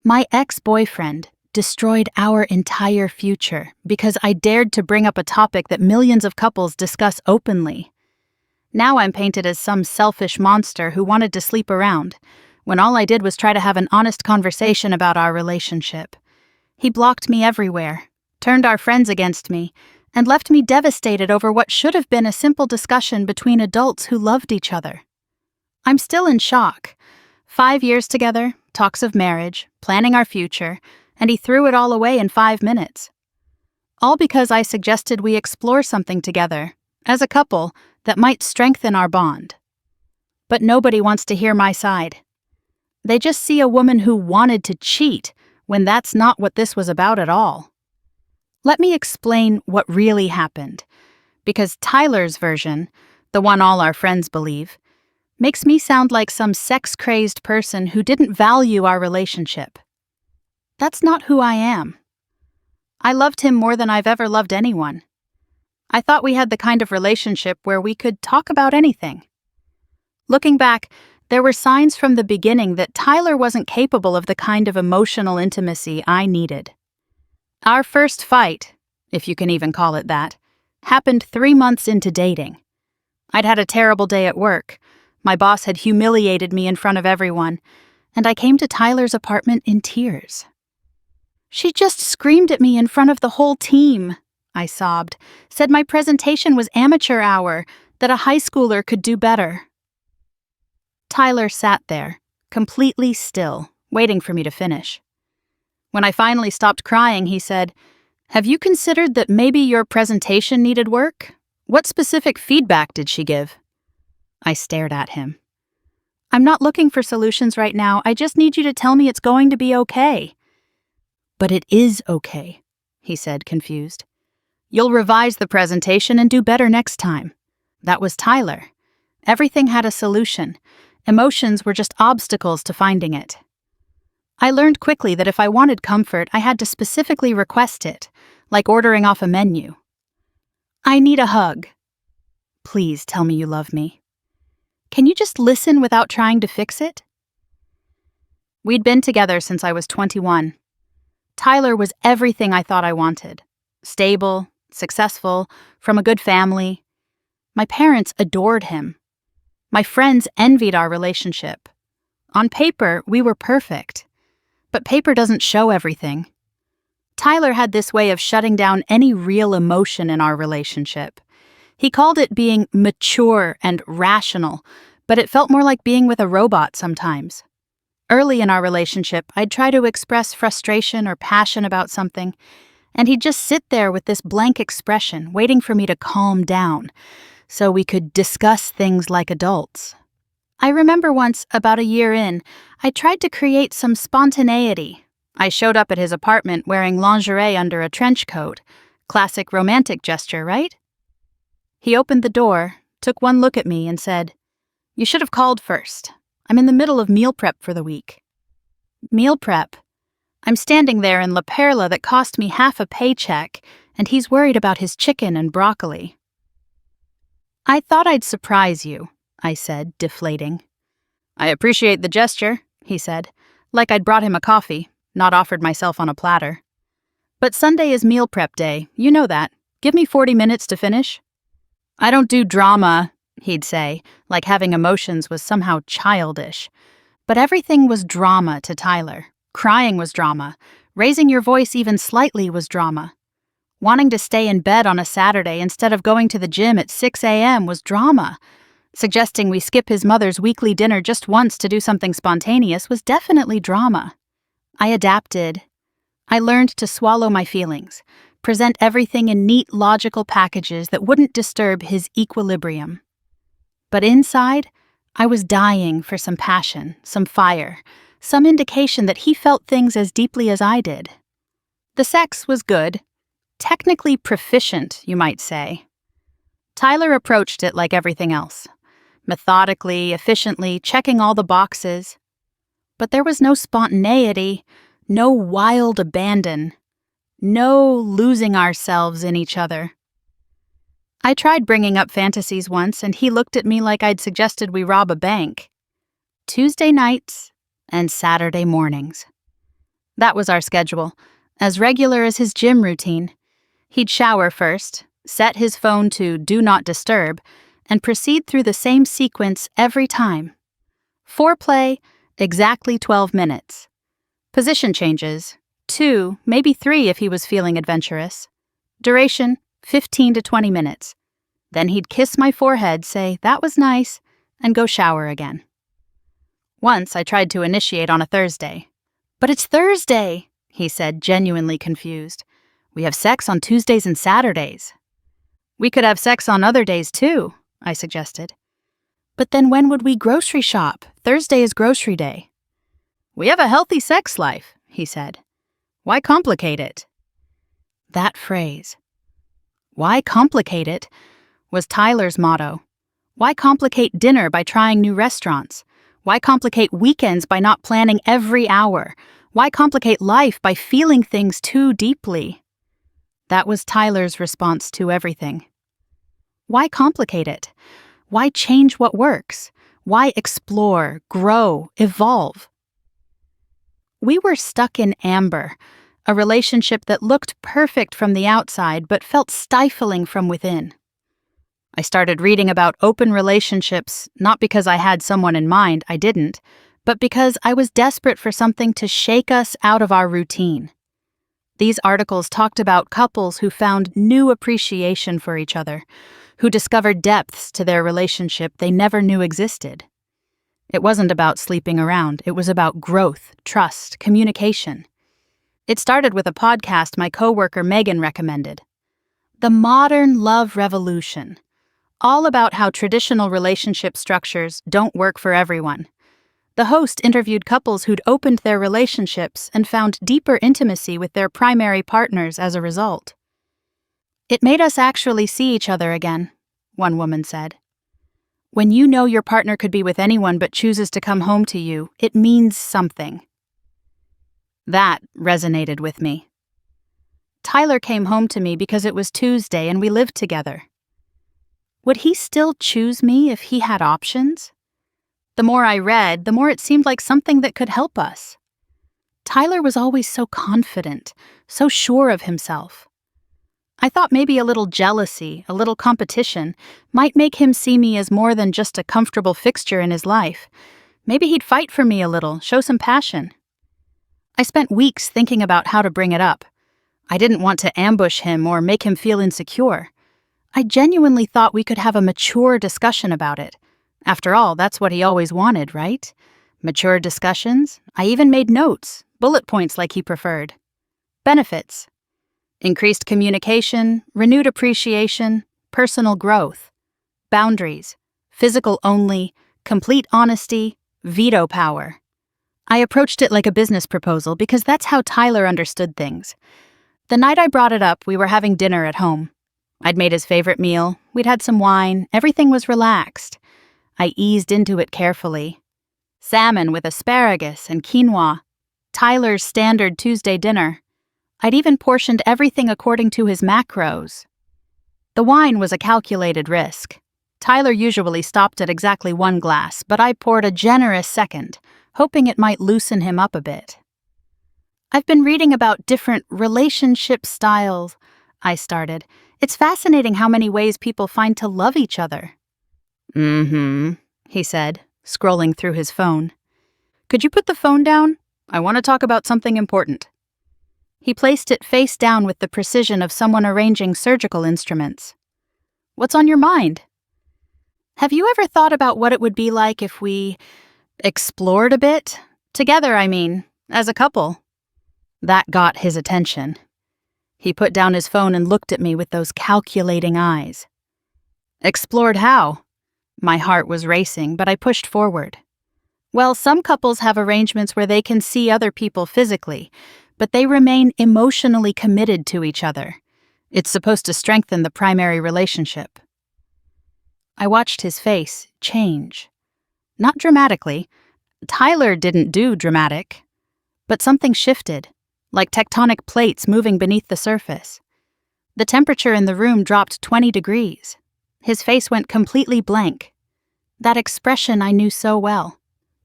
My ex-boyfriend destroyed our entire future because I dared to bring up a topic that millions of couples discuss openly. Now I'm painted as some selfish monster who wanted to sleep around, when all I did was try to have an honest conversation about our relationship. He blocked me everywhere, turned our friends against me, and left me devastated over what should have been a simple discussion between adults who loved each other. I'm still in shock. 5 years together, talks of marriage, planning our future, and he threw it all away in 5 minutes. All because I suggested we explore something together, as a couple, that might strengthen our bond. But nobody wants to hear my side. They just see a woman who wanted to cheat, when that's not what this was about at all. Let me explain what really happened, because Tyler's version, the one all our friends believe, makes me sound like some sex-crazed person who didn't value our relationship. That's not who I am. I loved him more than I've ever loved anyone. I thought we had the kind of relationship where we could talk about anything. Looking back, there were signs from the beginning that Tyler wasn't capable of the kind of emotional intimacy I needed. Our first fight, if you can even call it that, happened 3 months into dating. I'd had a terrible day at work. My boss had humiliated me in front of everyone, and I came to Tyler's apartment in tears. "She just screamed at me in front of the whole team," I sobbed, said my presentation was amateur hour, that a high schooler could do better. Tyler sat there, completely still, waiting for me to finish. When I finally stopped crying, he said, "Have you considered that maybe your presentation needed work? What specific feedback did she give?" I stared at him. "I'm not looking for solutions right now. I just need you to tell me it's going to be okay." "But it is okay," he said, confused. "You'll revise the presentation and do better next time." That was Tyler. Everything had a solution. Emotions were just obstacles to finding it. I learned quickly that if I wanted comfort, I had to specifically request it, like ordering off a menu. "I need a hug." "Please tell me you love me." "Can you just listen without trying to fix it?" We'd been together since I was 21. Tyler was everything I thought I wanted. Stable, successful, from a good family. My parents adored him. My friends envied our relationship. On paper, we were perfect. But paper doesn't show everything. Tyler had this way of shutting down any real emotion in our relationship. He called it being mature and rational, but it felt more like being with a robot sometimes. Early in our relationship, I'd try to express frustration or passion about something, and he'd just sit there with this blank expression, waiting for me to calm down, so we could discuss things like adults. I remember once, about a year in, I tried to create some spontaneity. I showed up at his apartment wearing lingerie under a trench coat. Classic romantic gesture, right? He opened the door, took one look at me, and said, "You should have called first. I'm in the middle of meal prep for the week." Meal prep? I'm standing there in La Perla that cost me half a paycheck, and he's worried about his chicken and broccoli. "I thought I'd surprise you," I said, deflating. "I appreciate the gesture," he said, like I'd brought him a coffee, not offered myself on a platter. "But Sunday is meal prep day, you know that. Give me 40 minutes to finish." "I don't do drama," he'd say, like having emotions was somehow childish. But everything was drama to Tyler. Crying was drama. Raising your voice even slightly was drama. Wanting to stay in bed on a Saturday instead of going to the gym at 6 a.m. was drama. Suggesting we skip his mother's weekly dinner just once to do something spontaneous was definitely drama. I adapted. I learned to swallow my feelings, present everything in neat, logical packages that wouldn't disturb his equilibrium. But inside, I was dying for some passion, some fire, some indication that he felt things as deeply as I did. The sex was good. Technically proficient, you might say. Tyler approached it like everything else. Methodically, efficiently, checking all the boxes. But there was no spontaneity, no wild abandon, no losing ourselves in each other. I tried bringing up fantasies once, and he looked at me like I'd suggested we rob a bank. Tuesday nights and Saturday mornings. That was our schedule, as regular as his gym routine. He'd shower first, set his phone to Do Not Disturb, and proceed through the same sequence every time. Foreplay, exactly 12 minutes. Position changes, 2, maybe 3 if he was feeling adventurous. Duration, 15 to 20 minutes. Then he'd kiss my forehead, say, "That was nice," and go shower again. Once I tried to initiate on a Thursday. "But it's Thursday," he said, genuinely confused. "We have sex on Tuesdays and Saturdays." "We could have sex on other days too," I suggested. "But then when would we grocery shop? Thursday is grocery day." "We have a healthy sex life," he said. "Why complicate it?" That phrase, "Why complicate it?" was Tyler's motto. Why complicate dinner by trying new restaurants? Why complicate weekends by not planning every hour? Why complicate life by feeling things too deeply? That was Tyler's response to everything. Why complicate it? Why change what works? Why explore, grow, evolve? We were stuck in amber, a relationship that looked perfect from the outside but felt stifling from within. I started reading about open relationships, not because I had someone in mind, I didn't, but because I was desperate for something to shake us out of our routine. These articles talked about couples who found new appreciation for each other, who discovered depths to their relationship they never knew existed. It wasn't about sleeping around, it was about growth, trust, communication. It started with a podcast my coworker Megan recommended. The Modern Love Revolution. All about how traditional relationship structures don't work for everyone. The host interviewed couples who'd opened their relationships and found deeper intimacy with their primary partners as a result. "It made us actually see each other again," one woman said. "When you know your partner could be with anyone but chooses to come home to you, it means something." That resonated with me. Tyler came home to me because it was Tuesday and we lived together. Would he still choose me if he had options? The more I read, the more it seemed like something that could help us. Tyler was always so confident, so sure of himself. I thought maybe a little jealousy, a little competition, might make him see me as more than just a comfortable fixture in his life. Maybe he'd fight for me a little, show some passion. I spent weeks thinking about how to bring it up. I didn't want to ambush him or make him feel insecure. I genuinely thought we could have a mature discussion about it. After all, that's what he always wanted, right? Mature discussions. I even made notes, bullet points like he preferred. Benefits: increased communication, renewed appreciation, personal growth. Boundaries: physical only, complete honesty, veto power. I approached it like a business proposal because that's how Tyler understood things. The night I brought it up, we were having dinner at home. I'd made his favorite meal, we'd had some wine, everything was relaxed. I eased into it carefully. Salmon with asparagus and quinoa. Tyler's standard Tuesday dinner. I'd even portioned everything according to his macros. The wine was a calculated risk. Tyler usually stopped at exactly 1 glass, but I poured a generous second, hoping it might loosen him up a bit. "I've been reading about different relationship styles," I started. "It's fascinating how many ways people find to love each other." He said, scrolling through his phone. "Could you put the phone down? I want to talk about something important." He placed it face down with the precision of someone arranging surgical instruments. "What's on your mind?" "Have you ever thought about what it would be like if we explored a bit? Together, I mean, as a couple." That got his attention. He put down his phone and looked at me with those calculating eyes. "Explored how?" My heart was racing, but I pushed forward. "Well, some couples have arrangements where they can see other people physically, but they remain emotionally committed to each other. It's supposed to strengthen the primary relationship." I watched his face change. Not dramatically. Tyler didn't do dramatic. But something shifted, like tectonic plates moving beneath the surface. The temperature in the room dropped 20 degrees. His face went completely blank. That expression I knew so well.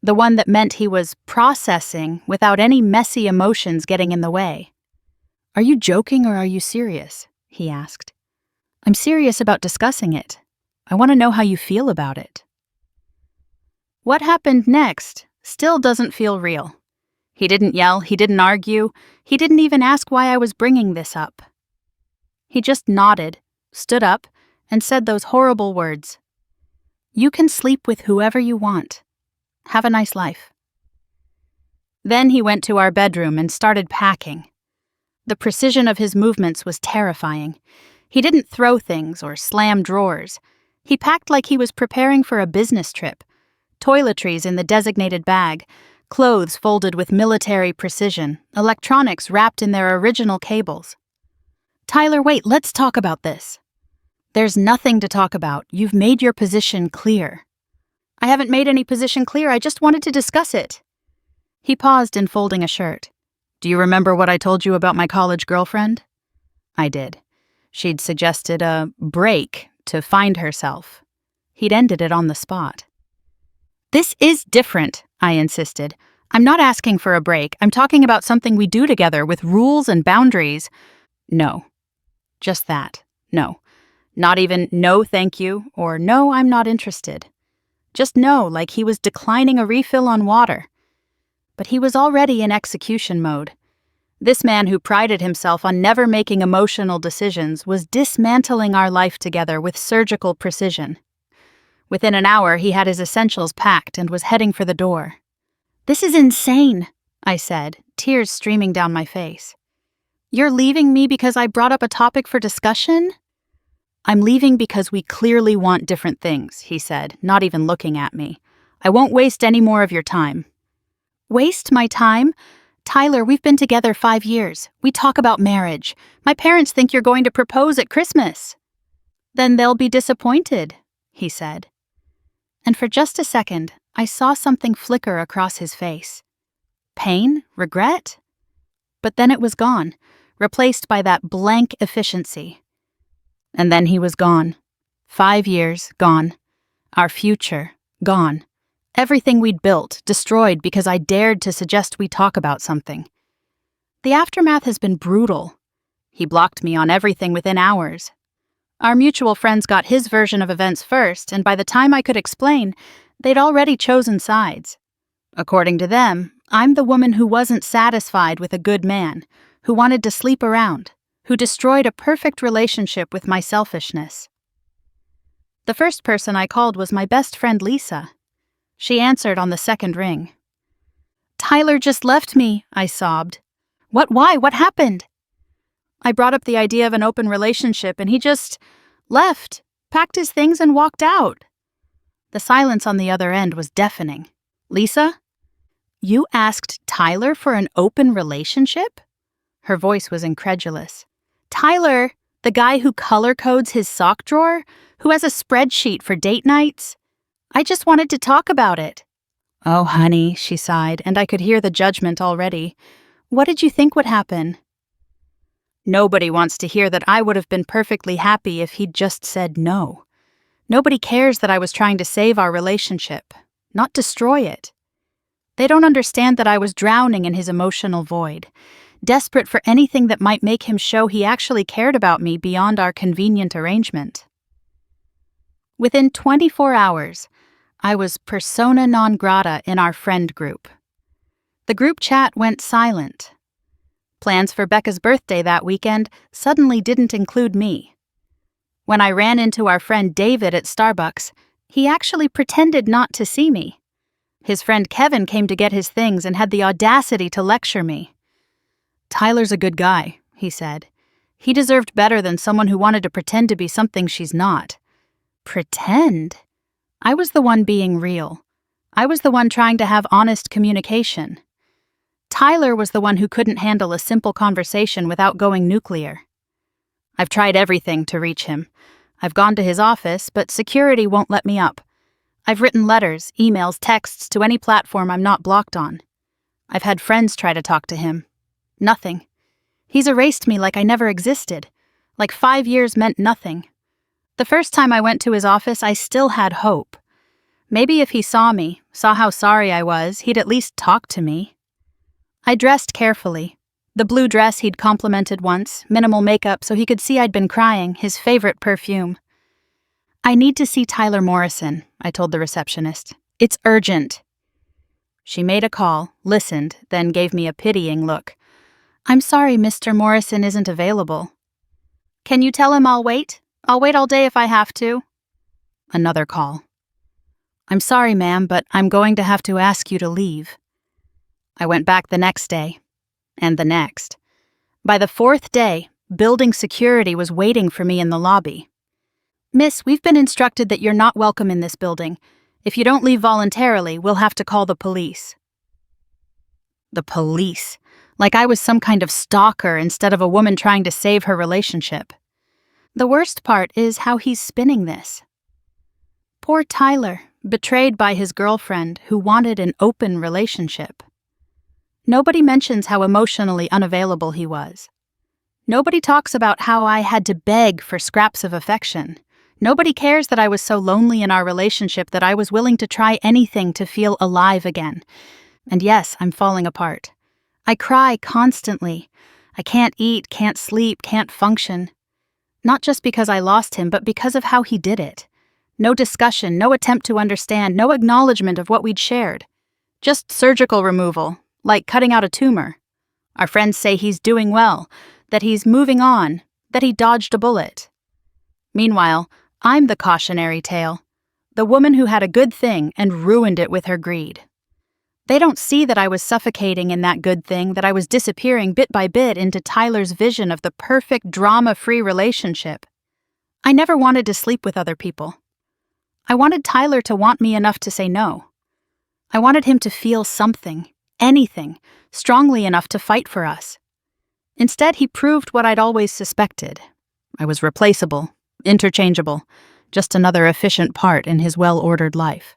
The one that meant he was processing without any messy emotions getting in the way. "Are you joking or are you serious?" he asked. "I'm serious about discussing it. I want to know how you feel about it." What happened next still doesn't feel real. He didn't yell, he didn't argue, he didn't even ask why I was bringing this up. He just nodded, stood up, and said those horrible words. "You can sleep with whoever you want. Have a nice life." Then he went to our bedroom and started packing. The precision of his movements was terrifying. He didn't throw things or slam drawers. He packed like he was preparing for a business trip. Toiletries in the designated bag, clothes folded with military precision, electronics wrapped in their original cables. "Tyler, wait, let's talk about this." "There's nothing to talk about. You've made your position clear." "I haven't made any position clear, I just wanted to discuss it." He paused in folding a shirt. "Do you remember what I told you about my college girlfriend?" I did. She'd suggested a break to find herself. He'd ended it on the spot. "This is different," I insisted. "I'm not asking for a break. I'm talking about something we do together with rules and boundaries." "No." Just that. No. Not even "no, thank you," or "no, I'm not interested." Just no, like he was declining a refill on water. But he was already in execution mode. This man who prided himself on never making emotional decisions was dismantling our life together with surgical precision. Within an hour, he had his essentials packed and was heading for the door. "This is insane," I said, tears streaming down my face. "You're leaving me because I brought up a topic for discussion?" "I'm leaving because we clearly want different things," he said, not even looking at me. "I won't waste any more of your time." "Waste my time? Tyler, we've been together 5 years. We talk about marriage. My parents think you're going to propose at Christmas." "Then they'll be disappointed," he said. And for just a second, I saw something flicker across his face. Pain? Regret? But then it was gone, replaced by that blank efficiency. And then he was gone. 5 years, gone. Our future, gone. Everything we'd built, destroyed because I dared to suggest we talk about something. The aftermath has been brutal. He blocked me on everything within hours. Our mutual friends got his version of events first, and by the time I could explain, they'd already chosen sides. According to them, I'm the woman who wasn't satisfied with a good man, who wanted to sleep around, who destroyed a perfect relationship with my selfishness. The first person I called was my best friend Lisa. She answered on the second ring. "Tyler just left me," I sobbed. "What? Why? What happened?" I brought up the idea of an open relationship and he just left, packed his things and walked out. The silence on the other end was deafening. "Lisa? You asked Tyler for an open relationship?" Her voice was incredulous. "Tyler, the guy who color codes his sock drawer, who has a spreadsheet for date nights? I just wanted to talk about it." "Oh, honey," she sighed, and I could hear the judgment already. "What did you think would happen?" Nobody wants to hear that I would have been perfectly happy if he'd just said no. Nobody cares that I was trying to save our relationship, not destroy it. They don't understand that I was drowning in his emotional void, desperate for anything that might make him show he actually cared about me beyond our convenient arrangement. Within 24 hours, I was persona non grata in our friend group. The group chat went silent. Plans for Becca's birthday that weekend suddenly didn't include me. When I ran into our friend David at Starbucks, he actually pretended not to see me. His friend Kevin came to get his things and had the audacity to lecture me. "Tyler's a good guy," he said. "He deserved better than someone who wanted to pretend to be something she's not." Pretend? I was the one being real. I was the one trying to have honest communication. Tyler was the one who couldn't handle a simple conversation without going nuclear. I've tried everything to reach him. I've gone to his office, but security won't let me up. I've written letters, emails, texts to any platform I'm not blocked on. I've had friends try to talk to him. Nothing. He's erased me like I never existed, like 5 years meant nothing. The first time I went to his office, I still had hope. Maybe if he saw me, saw how sorry I was, he'd at least talk to me. I dressed carefully. The blue dress he'd complimented once, minimal makeup so he could see I'd been crying, his favorite perfume. "I need to see Tyler Morrison," I told the receptionist. "It's urgent." She made a call, listened, then gave me a pitying look. "I'm sorry Mr. Morrison isn't available." "Can you tell him I'll wait? I'll wait all day if I have to." Another call. "I'm sorry, ma'am, but I'm going to have to ask you to leave." I went back the next day, and the next. By the fourth day, building security was waiting for me in the lobby. "Miss, we've been instructed that you're not welcome in this building. If you don't leave voluntarily, we'll have to call the police." The police. Like I was some kind of stalker instead of a woman trying to save her relationship. The worst part is how he's spinning this. Poor Tyler, betrayed by his girlfriend who wanted an open relationship. Nobody mentions how emotionally unavailable he was. Nobody talks about how I had to beg for scraps of affection. Nobody cares that I was so lonely in our relationship that I was willing to try anything to feel alive again. And yes, I'm falling apart. I cry constantly. I can't eat, can't sleep, can't function. Not just because I lost him, but because of how he did it. No discussion, no attempt to understand, no acknowledgement of what we'd shared. Just surgical removal, like cutting out a tumor. Our friends say he's doing well, that he's moving on, that he dodged a bullet. Meanwhile, I'm the cautionary tale, the woman who had a good thing and ruined it with her greed. They don't see that I was suffocating in that good thing, that I was disappearing bit by bit into Tyler's vision of the perfect drama-free relationship. I never wanted to sleep with other people. I wanted Tyler to want me enough to say no. I wanted him to feel something, anything, strongly enough to fight for us. Instead, he proved what I'd always suspected. I was replaceable, interchangeable, just another efficient part in his well-ordered life.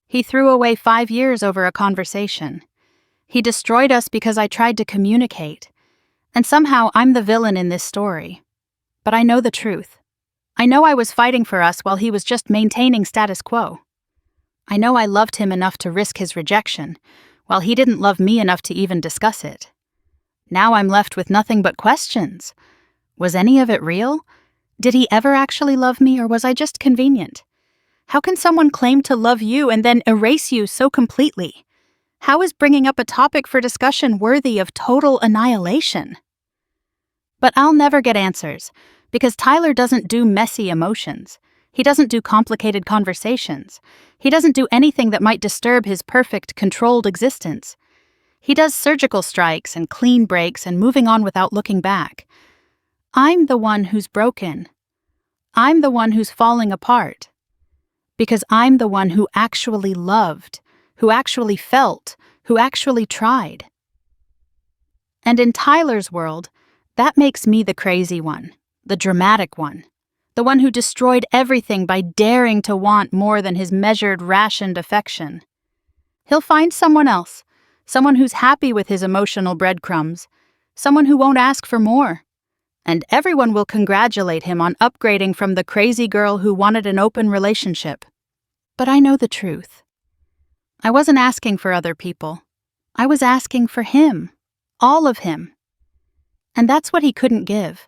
He threw away 5 years over a conversation. He destroyed us because I tried to communicate. And somehow I'm the villain in this story. But I know the truth. I know I was fighting for us while he was just maintaining status quo. I know I loved him enough to risk his rejection, while he didn't love me enough to even discuss it. Now I'm left with nothing but questions. Was any of it real? Did he ever actually love me, or was I just convenient? How can someone claim to love you and then erase you so completely? How is bringing up a topic for discussion worthy of total annihilation? But I'll never get answers, because Tyler doesn't do messy emotions. He doesn't do complicated conversations. He doesn't do anything that might disturb his perfect, controlled existence. He does surgical strikes and clean breaks and moving on without looking back. I'm the one who's broken. I'm the one who's falling apart. Because I'm the one who actually loved, who actually felt, who actually tried. And in Tyler's world, that makes me the crazy one, the dramatic one, the one who destroyed everything by daring to want more than his measured, rationed affection. He'll find someone else, someone who's happy with his emotional breadcrumbs, someone who won't ask for more. And everyone will congratulate him on upgrading from the crazy girl who wanted an open relationship. But I know the truth. I wasn't asking for other people. I was asking for him, all of him. And that's what he couldn't give.